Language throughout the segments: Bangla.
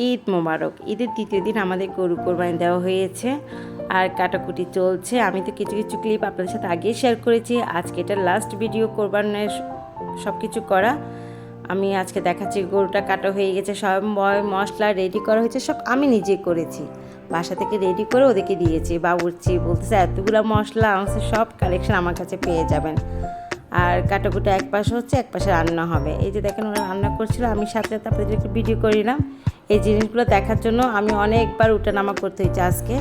ঈদ মোবারক। ঈদের দ্বিতীয় দিন আমাদের গরু কোরবানি দেওয়া হয়েছে আর কাটাকুটি চলছে। আমি তো কিছু কিছু ক্লিপ আপনাদের সাথে আগেই শেয়ার করেছি। আজকে এটা লাস্ট ভিডিও কোরবানের সব কিছু করা। আমি আজকে দেখাচ্ছি গরুটা কাটা হয়ে গেছে, সব মশলা রেডি করা হয়েছে, সব আমি নিজেই করেছি। বাসা থেকে রেডি করে ওদেরকে দিয়েছি। বাবুর্চি বলতেছে এতগুলো মশলা আমাদের সব কালেকশন আমার কাছে পেয়ে যাবেন। আর কাটাকুটা এক পাশে হচ্ছে, এক পাশে রান্না হবে। এই যে দেখেন ওরা রান্না করছিল, আমি সাথে সাথে আপনাদের একটু ভিডিও করিলাম। এই জিনিসগুলো দেখার জন্য আমি অনেকবার উঠানামা করতে হয়েছে আজকে।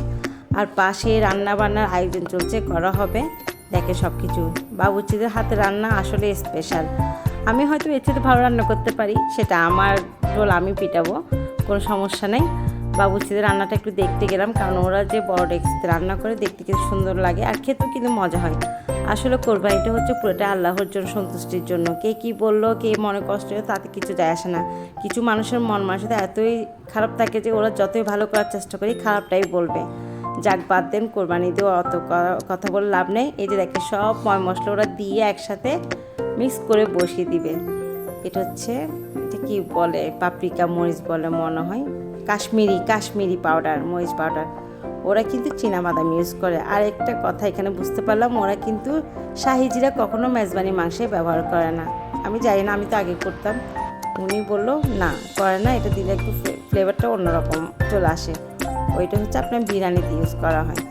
আর পাশে রান্না বান্নার আয়োজন চলছে, করা হবে। দেখে সব কিছু বাবুর্চিদের হাতে রান্না আসলে স্পেশাল। আমি হয়তো এর চেয়ে ভালো রান্না করতে পারি, সেটা আমার রোল, আমি পিটাবো, কোনো সমস্যা নেই। বাবুর্চিদের রান্নাটা একটু দেখতে গেলাম, কারণ ওরা যে বড় ডেক্সিতে রান্না করে দেখতে কিন্তু সুন্দর লাগে আর খেতেও কিন্তু মজা হয়। আসলে কোরবানিটা হচ্ছে পুরোটা আল্লাহর জন্য, সন্তুষ্টির জন্য। কে কি বললো, কে মনে কষ্ট হয়, তাতে কিছু যায় আসে না। কিছু মানুষের মন মানসিকতা এতই খারাপ থাকে যে ওরা যতই ভালো করার চেষ্টা করি খারাপটাই বলবে। যাক বাদ দেন, কোরবানি দিয়ে অত কথা বলে লাভ নেই। এই যে দেখে সব ময় মশলা ওরা দিয়ে একসাথে মিক্স করে বসিয়ে দিবে। এটা হচ্ছে, এটা কি বলে, পাপরিকা মরিচ বলে মনে হয়, কাশ্মীরি পাউডার, মরিচ পাউডার। ওরা কিন্তু চীনাবাদাম ইউজ করে। আর একটা কথা এখানে বুঝতে পারলাম, ওরা কিন্তু শাহি জিরা কখনো মেজবানি মাংসে ব্যবহার করে না। আমি জানি না, আমি তো আগে করতাম। উনি বললো না, করে না, এটা দিলে একটু ফ্লেভারটা অন্যরকম চলে আসে। ওইটা হচ্ছে আপনার বিরিয়ানিতে ইউজ করা হয়।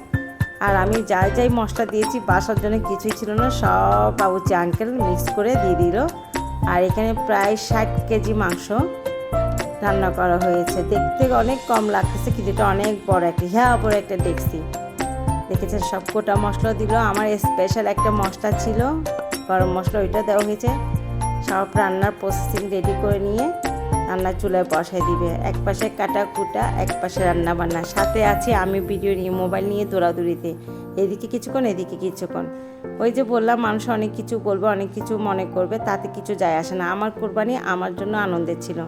আর আমি যাই মশলা দিয়েছি, বাসার জন্য কিছুই ছিল না, সব বাবুর্চি আঙ্কেল মিক্স করে দিয়ে দিল। আর এখানে প্রায় 60 কেজি মাংস রান্না করা হয়েছে। দেখতে অনেক কম লাগতেছে, কিন্তু এটা অনেক বড় একটা, বড় একটা ডেক্সি। দেখেছেন সব গোটা মশলা দিল। আমার স্পেশাল একটা মশলা ছিল, গরম মশলা, ওইটা দেওয়া হয়েছে। সব রান্নার প্রসেসিং রেডি করে নিয়ে রান্নার চুলায় বসাই দিবে। এক পাশে কাটা কুটা, এক পাশে রান্না বান্না। সাথে আছি আমি ভিডিও নিয়ে, মোবাইল নিয়ে দৌড়াদৌড়িতে, এদিকে কিছুক্ষণ এদিকে কিছুক্ষণ। ওই যে বললাম, মানুষ অনেক কিছু বলবে, অনেক কিছু মনে করবে, তাতে কিছু যায় আসে না। আমার কোরবানি আমার জন্য আনন্দের ছিল।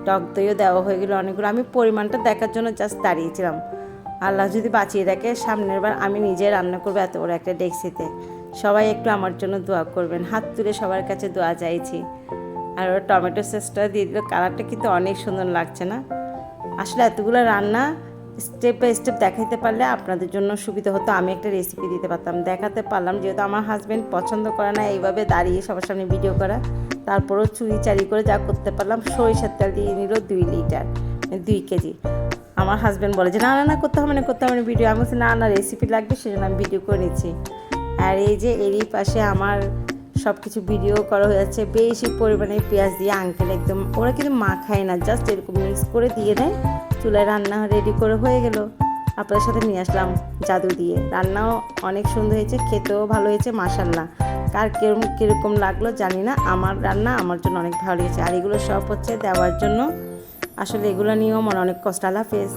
টক দইও দেওয়া হয়ে গেলো অনেকগুলো। আমি পরিমাণটা দেখার জন্য জাস্ট দাঁড়িয়েছিলাম। আল্লাহ যদি বাঁচিয়ে রাখে, সামনের বার আমি নিজে রান্না করবো এত বড় একটা ডেক্সিতে। সবাই একটু আমার জন্য দোয়া করবেন, হাত তুলে সবার কাছে দোয়া চাইছি। আর ওরা টমেটো সসটা দিয়ে দিল, কালারটা কিন্তু অনেক সুন্দর লাগছে না? আসলে এতগুলো রান্না স্টেপ বাই স্টেপ দেখাইতে পারলে আপনাদের জন্য সুবিধা হতো। আমি একটা রেসিপি দিতে পারতাম, দেখাতে পারলাম। যেহেতু আমার হাজব্যান্ড পছন্দ করে না এইভাবে দাঁড়িয়ে সবার সামনে ভিডিও করা, তারপরেও চুরি চারি করে যা করতে পারলাম। সরিষার তেল দিয়ে নিল 2 লিটার, 2 কেজি। আমার হাজব্যান্ড বলে যে না করতে হবে না ভিডিও। আমি বলছি না রেসিপি লাগবে, সেজন্য আমি ভিডিও করে নিচ্ছি। আর এই যে এরই পাশে আমার সব কিছু ভিডিও করা হয়ে যাচ্ছে। বেশি পরিমাণে পেঁয়াজ দিয়ে আঙ্কেল একদম, ওরা কিন্তু মাখায় না, জাস্ট এরকম মিক্স করে দিয়ে দেয়। চুলায় রান্না রেডি করে হয়ে গেল। আপনাদের সাথে নিয়ে আসলাম জাদু দিয়ে। রান্নাও অনেক সুন্দর হয়েছে, খেতেও ভালো হয়েছে মাশাআল্লাহ। কার কীরকম লাগলো জানি না, আমার রান্না আমার জন্য অনেক ভালো লেগেছে। আর এগুলো সব হচ্ছে দেওয়ার জন্য। আসলে এগুলো নিয়েও মনে অনেক কষ্ট। আল্লাহ হাফেজ।